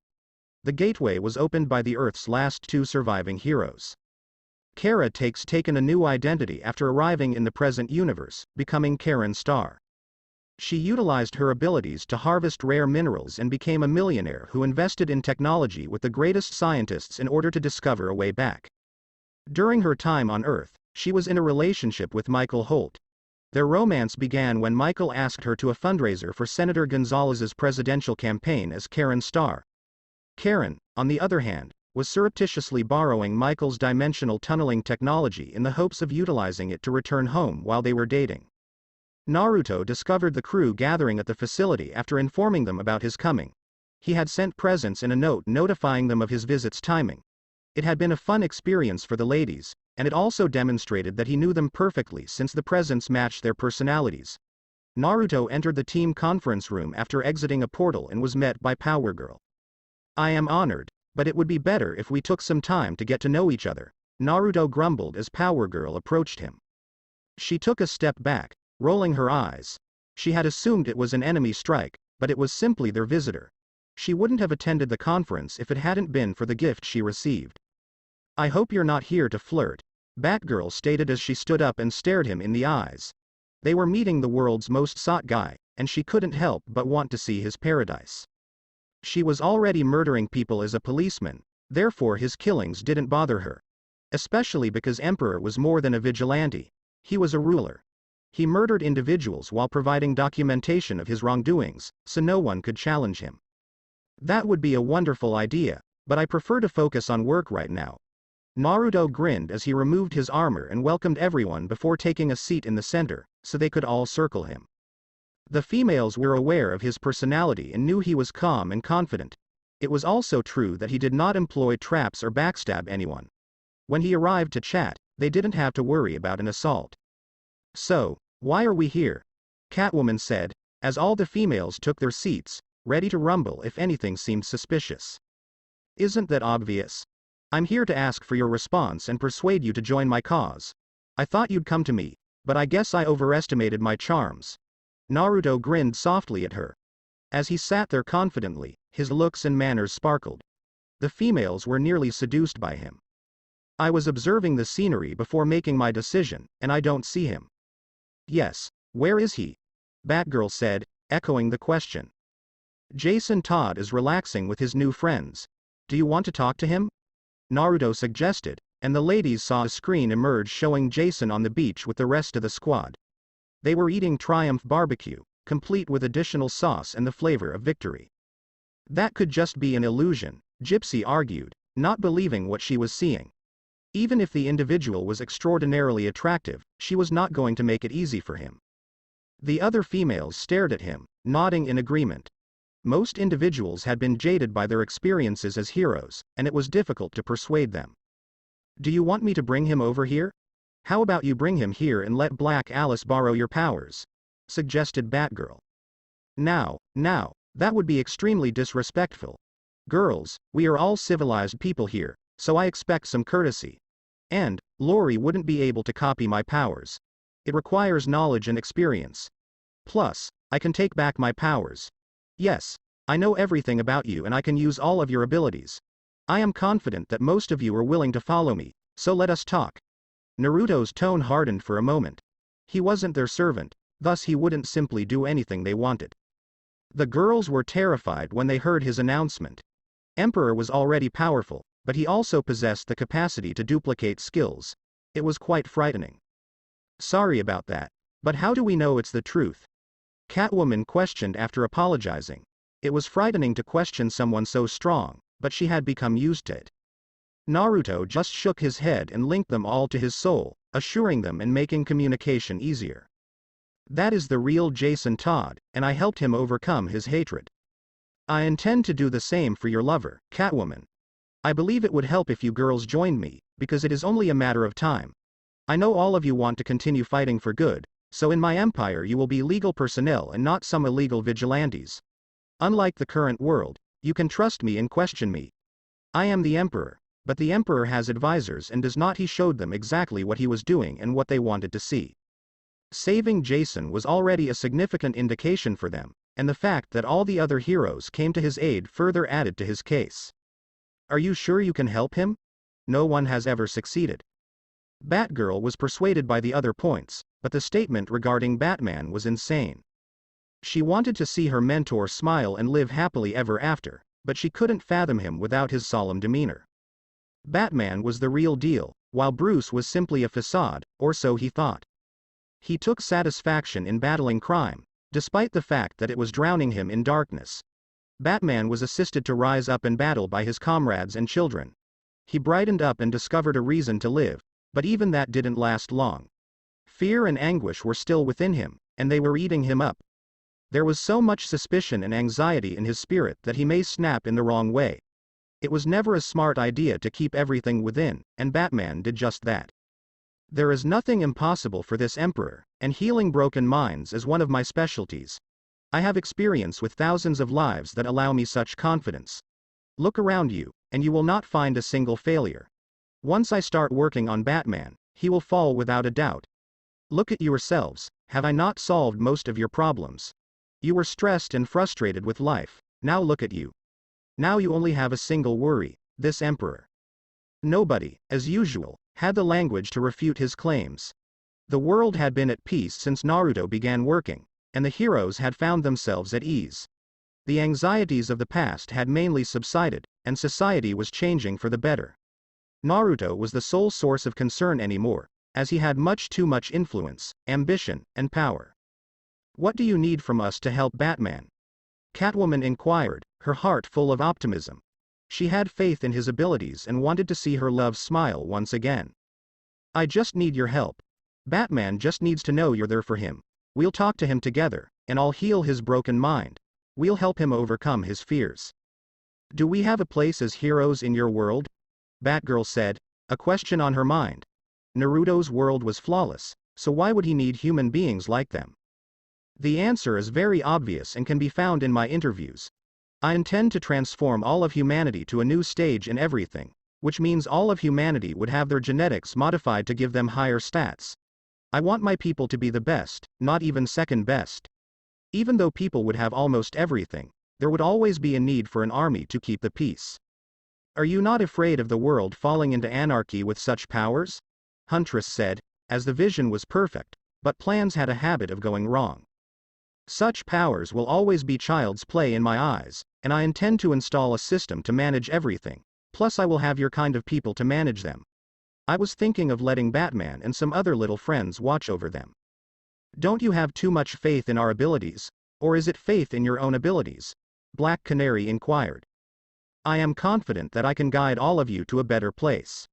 The gateway was opened by the Earth's last two surviving heroes. Kara takes a new identity after arriving in the present universe, becoming Karen Starr. She utilized her abilities to harvest rare minerals and became a millionaire who invested in technology with the greatest scientists in order to discover a way back. During her time on Earth, she was in a relationship with Michael Holt. Their romance began when Michael asked her to a fundraiser for Senator Gonzalez's presidential campaign as Karen Starr. Karen, on the other hand, was surreptitiously borrowing Michael's dimensional tunneling technology in the hopes of utilizing it to return home while they were dating. Naruto discovered the crew gathering at the facility after informing them about his coming. He had sent presents in a note notifying them of his visit's timing. It had been a fun experience for the ladies, and it also demonstrated that he knew them perfectly since the presents matched their personalities. Naruto entered the team conference room after exiting a portal and was met by Power Girl. "I am honored, but it would be better if we took some time to get to know each other," Naruto grumbled as Power Girl approached him. She took a step back, rolling her eyes. She had assumed it was an enemy strike, but it was simply their visitor. She wouldn't have attended the conference if it hadn't been for the gift she received. "I hope you're not here to flirt," Batgirl stated as she stood up and stared him in the eyes. They were meeting the world's most sought guy, and she couldn't help but want to see his paradise. She was already murdering people as a policeman, therefore his killings didn't bother her. Especially because Emperor was more than a vigilante. He was a ruler. He murdered individuals while providing documentation of his wrongdoings, so no one could challenge him. "That would be a wonderful idea, but I prefer to focus on work right now." Naruto grinned as he removed his armor and welcomed everyone before taking a seat in the center, so they could all circle him. The females were aware of his personality and knew he was calm and confident. It was also true that he did not employ traps or backstab anyone. When he arrived to chat, they didn't have to worry about an assault. "So, why are we here?" Catwoman said, as all the females took their seats, ready to rumble if anything seemed suspicious. "Isn't that obvious? I'm here to ask for your response and persuade you to join my cause. I thought you'd come to me, but I guess I overestimated my charms." Naruto grinned softly at her. As he sat there confidently, his looks and manners sparkled. The females were nearly seduced by him. "I was observing the scenery before making my decision, and I don't see him." "Yes, where is he?" Batgirl said, echoing the question. "Jason Todd is relaxing with his new friends. Do you want to talk to him?" Naruto suggested, and the ladies saw a screen emerge showing Jason on the beach with the rest of the squad. They were eating Triumph barbecue, complete with additional sauce and the flavor of victory. That could just be an illusion, Gypsy argued, not believing what she was seeing. Even if the individual was extraordinarily attractive, she was not going to make it easy for him. The other females stared at him, nodding in agreement. Most individuals had been jaded by their experiences as heroes, and it was difficult to persuade them. "Do you want me to bring him over here? How about you bring him here and let Black Alice borrow your powers?" suggested Batgirl. Now, that would be extremely disrespectful. Girls, we are all civilized people here, so I expect some courtesy. And, Lori wouldn't be able to copy my powers. It requires knowledge and experience. Plus, I can take back my powers. Yes, I know everything about you and I can use all of your abilities. I am confident that most of you are willing to follow me, so let us talk." Naruto's tone hardened for a moment. He wasn't their servant, thus he wouldn't simply do anything they wanted. The girls were terrified when they heard his announcement. Emperor was already powerful, but he also possessed the capacity to duplicate skills. It was quite frightening. "Sorry about that, but how do we know it's the truth?" Catwoman questioned after apologizing. It was frightening to question someone so strong, but she had become used to it. Naruto just shook his head and linked them all to his soul, assuring them and making communication easier. That is the real Jason Todd, and I helped him overcome his hatred. I intend to do the same for your lover, Catwoman. I believe it would help if you girls joined me, because it is only a matter of time. I know all of you want to continue fighting for good, so in my empire you will be legal personnel and not some illegal vigilantes. Unlike the current world, you can trust me and question me. I am the emperor, but the emperor has advisors, and does not he showed them exactly what he was doing and what they wanted to see. Saving Jason was already a significant indication for them, and the fact that all the other heroes came to his aid further added to his case. Are you sure you can help him? No one has ever succeeded. Batgirl was persuaded by the other points, but the statement regarding Batman was insane. She wanted to see her mentor smile and live happily ever after, but she couldn't fathom him without his solemn demeanor. Batman was the real deal, while Bruce was simply a facade, or so he thought. He took satisfaction in battling crime, despite the fact that it was drowning him in darkness. Batman was assisted to rise up and battle by his comrades and children. He brightened up and discovered a reason to live, but even that didn't last long. Fear and anguish were still within him, and they were eating him up. There was so much suspicion and anxiety in his spirit that he may snap in the wrong way. It was never a smart idea to keep everything within, and Batman did just that. There is nothing impossible for this emperor, and healing broken minds is one of my specialties. I have experience with thousands of lives that allow me such confidence. Look around you, and you will not find a single failure. Once I start working on Batman, he will fall without a doubt. Look at yourselves, have I not solved most of your problems? You were stressed and frustrated with life, now look at you. Now you only have a single worry, this emperor. Nobody, as usual, had the language to refute his claims. The world had been at peace since Naruto began working, and the heroes had found themselves at ease. The anxieties of the past had mainly subsided, and society was changing for the better. Naruto was the sole source of concern anymore, as he had much too much influence, ambition, and power. What do you need from us to help Batman? Catwoman inquired, her heart full of optimism. She had faith in his abilities and wanted to see her love smile once again. I just need your help. Batman just needs to know you're there for him. We'll talk to him together, and I'll heal his broken mind. We'll help him overcome his fears. Do we have a place as heroes in your world? Batgirl said, a question on her mind. Naruto's world was flawless, so why would he need human beings like them? The answer is very obvious and can be found in my interviews. I intend to transform all of humanity to a new stage in everything, which means all of humanity would have their genetics modified to give them higher stats. I want my people to be the best, not even second best. Even though people would have almost everything, there would always be a need for an army to keep the peace. Are you not afraid of the world falling into anarchy with such powers? Huntress said, as the vision was perfect, but plans had a habit of going wrong. Such powers will always be child's play in my eyes, and I intend to install a system to manage everything, plus I will have your kind of people to manage them. I was thinking of letting Batman and some other little friends watch over them. Don't you have too much faith in our abilities, or is it faith in your own abilities? Black Canary inquired. I am confident that I can guide all of you to a better place.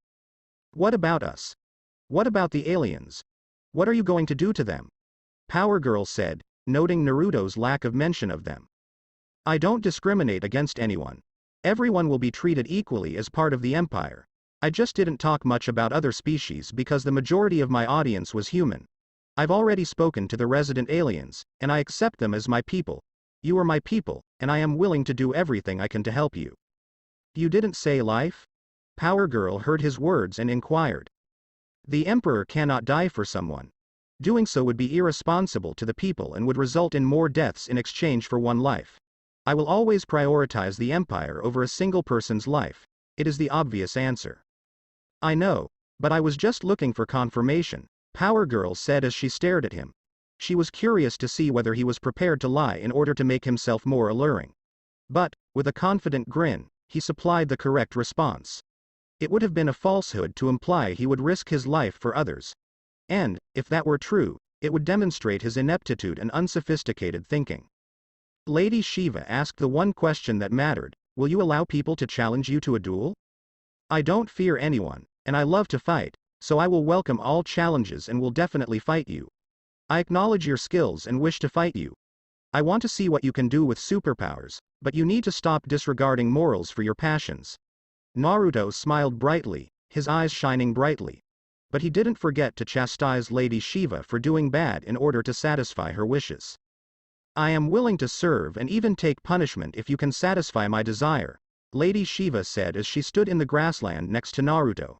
What about us? What about the aliens? What are you going to do to them? Power Girl said, noting Naruto's lack of mention of them. I don't discriminate against anyone. Everyone will be treated equally as part of the Empire. I just didn't talk much about other species because the majority of my audience was human. I've already spoken to the resident aliens, and I accept them as my people. You are my people, and I am willing to do everything I can to help you. You didn't say life? Power Girl heard his words and inquired. The Emperor cannot die for someone. Doing so would be irresponsible to the people and would result in more deaths in exchange for one life. I will always prioritize the Empire over a single person's life. It is the obvious answer. I know, but I was just looking for confirmation, Power Girl said as she stared at him. She was curious to see whether he was prepared to lie in order to make himself more alluring. But, with a confident grin, he supplied the correct response. It would have been a falsehood to imply he would risk his life for others. And, if that were true, it would demonstrate his ineptitude and unsophisticated thinking. Lady Shiva asked the one question that mattered, will you allow people to challenge you to a duel? I don't fear anyone, and I love to fight, so I will welcome all challenges and will definitely fight you. I acknowledge your skills and wish to fight you. I want to see what you can do with superpowers, but you need to stop disregarding morals for your passions. Naruto smiled brightly, his eyes shining brightly. But he didn't forget to chastise Lady Shiva for doing bad in order to satisfy her wishes. I am willing to serve and even take punishment if you can satisfy my desire, Lady Shiva said as she stood in the grassland next to Naruto.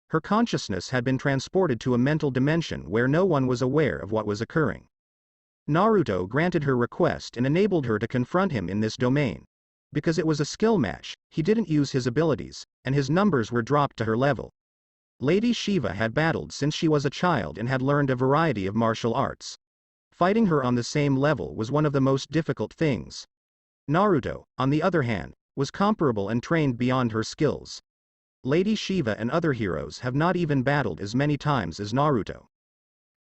Her consciousness had been transported to a mental dimension where no one was aware of what was occurring. Naruto granted her request and enabled her to confront him in this domain. Because it was a skill match, he didn't use his abilities, and his numbers were dropped to her level. Lady Shiva had battled since she was a child and had learned a variety of martial arts. Fighting her on the same level was one of the most difficult things. Naruto, on the other hand, was comparable and trained beyond her skills. Lady Shiva and other heroes have not even battled as many times as Naruto.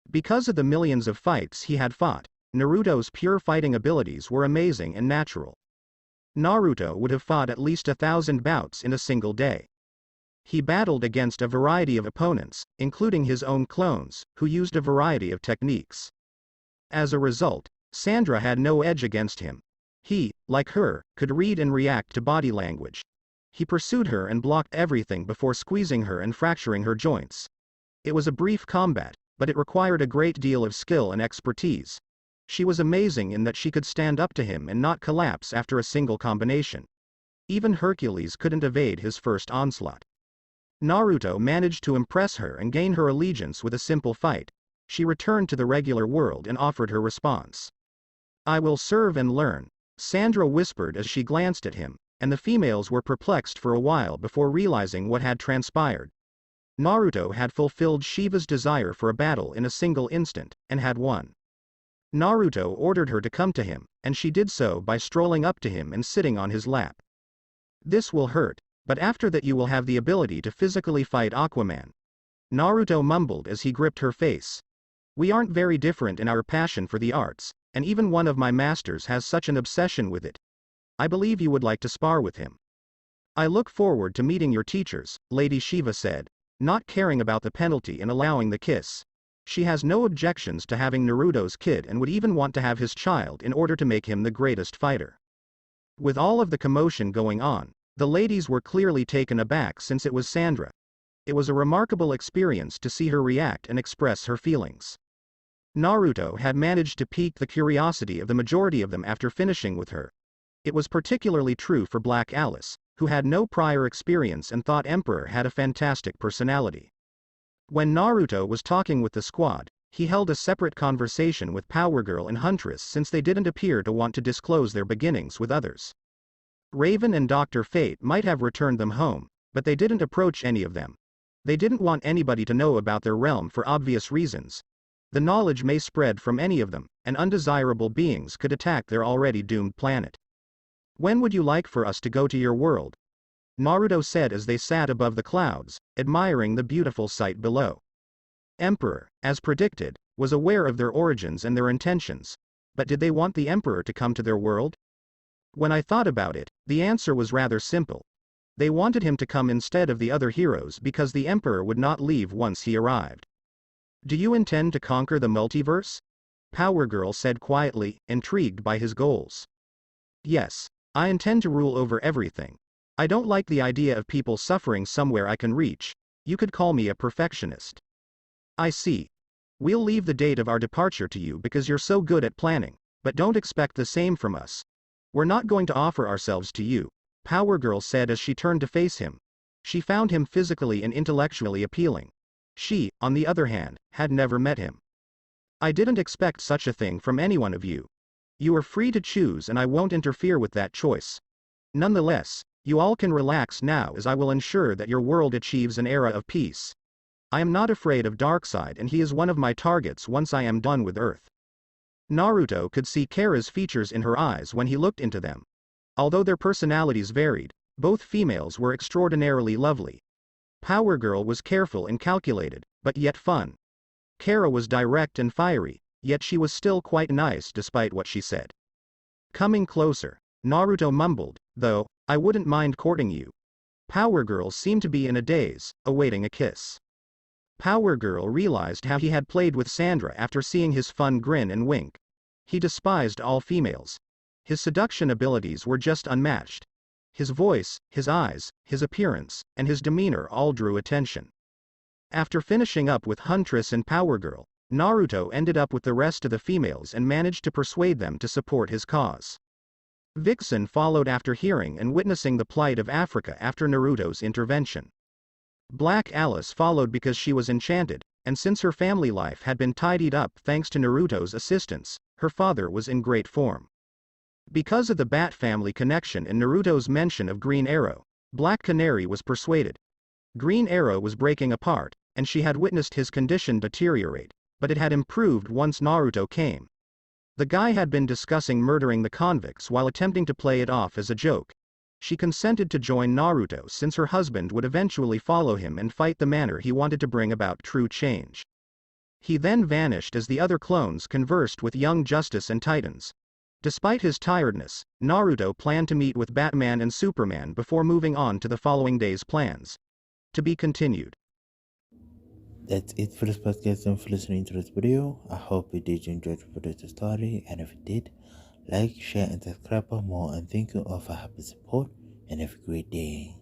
Because of the millions of fights he had fought, Naruto's pure fighting abilities were amazing and natural. Naruto would have fought at least 1,000 bouts in a single day. He battled against a variety of opponents, including his own clones, who used a variety of techniques. As a result, Sandra had no edge against him. He, like her, could read and react to body language. He pursued her and blocked everything before squeezing her and fracturing her joints. It was a brief combat, but it required a great deal of skill and expertise. She was amazing in that she could stand up to him and not collapse after a single combination. Even Hercules couldn't evade his first onslaught. Naruto managed to impress her and gain her allegiance with a simple fight. She returned to the regular world and offered her response. I will serve and learn, Sandra whispered as she glanced at him, and the females were perplexed for a while before realizing what had transpired. Naruto had fulfilled Shiva's desire for a battle in a single instant, and had won. Naruto ordered her to come to him, and she did so by strolling up to him and sitting on his lap. This will hurt, but after that you will have the ability to physically fight Aquaman. Naruto mumbled as he gripped her face. We aren't very different in our passion for the arts, and even one of my masters has such an obsession with it. I believe you would like to spar with him. I look forward to meeting your teachers, Lady Shiva said, not caring about the penalty and allowing the kiss. She has no objections to having Naruto's kid and would even want to have his child in order to make him the greatest fighter. With all of the commotion going on, the ladies were clearly taken aback since it was Sandra. It was a remarkable experience to see her react and express her feelings. Naruto had managed to pique the curiosity of the majority of them after finishing with her. It was particularly true for Black Alice, who had no prior experience and thought Emperor had a fantastic personality. When Naruto was talking with the squad, he held a separate conversation with Power Girl and Huntress since they didn't appear to want to disclose their beginnings with others. Raven and Dr. Fate might have returned them home, but they didn't approach any of them. They didn't want anybody to know about their realm for obvious reasons. The knowledge may spread from any of them, and undesirable beings could attack their already doomed planet. When would you like for us to go to your world? Naruto said as they sat above the clouds, admiring the beautiful sight below. Emperor, as predicted, was aware of their origins and their intentions. But did they want the Emperor to come to their world? When I thought about it, the answer was rather simple. They wanted him to come instead of the other heroes because the Emperor would not leave once he arrived. Do you intend to conquer the multiverse? Power Girl said quietly, intrigued by his goals. Yes, I intend to rule over everything. I don't like the idea of people suffering somewhere I can reach. You could call me a perfectionist. I see. We'll leave the date of our departure to you because you're so good at planning, but don't expect the same from us. We're not going to offer ourselves to you, Power Girl said as she turned to face him. She found him physically and intellectually appealing. She, on the other hand, had never met him. I didn't expect such a thing from any one of you. You are free to choose and I won't interfere with that choice. Nonetheless, you all can relax now as I will ensure that your world achieves an era of peace. I am not afraid of Darkseid and he is one of my targets once I am done with Earth. Naruto could see Kara's features in her eyes when he looked into them. Although their personalities varied, both females were extraordinarily lovely. Power Girl was careful and calculated, but yet fun. Kara was direct and fiery, yet she was still quite nice despite what she said. Coming closer, Naruto mumbled, though, I wouldn't mind courting you. Power Girl seemed to be in a daze, awaiting a kiss. Power Girl realized how he had played with Sandra after seeing his fun grin and wink. He despised all females. His seduction abilities were just unmatched. His voice, his eyes, his appearance, and his demeanor all drew attention. After finishing up with Huntress and Power Girl, Naruto ended up with the rest of the females and managed to persuade them to support his cause. Vixen followed after hearing and witnessing the plight of Africa after Naruto's intervention. Black Alice followed because she was enchanted, and since her family life had been tidied up thanks to Naruto's assistance, her father was in great form. Because of the Bat family connection and Naruto's mention of Green Arrow, Black Canary was persuaded. Green Arrow was breaking apart, and she had witnessed his condition deteriorate, but it had improved once Naruto came. The guy had been discussing murdering the convicts while attempting to play it off as a joke. She consented to join Naruto since her husband would eventually follow him and fight the manner he wanted to bring about true change. He then vanished as the other clones conversed with young Justice and Titans. Despite his tiredness, Naruto planned to meet with Batman and Superman before moving on to the following day's plans. To be continued. That's it for this podcast and for listening to this video. I hope you did enjoy the story, and if you did, like, share, and subscribe for more. And thank you all for happy support, and have a great day.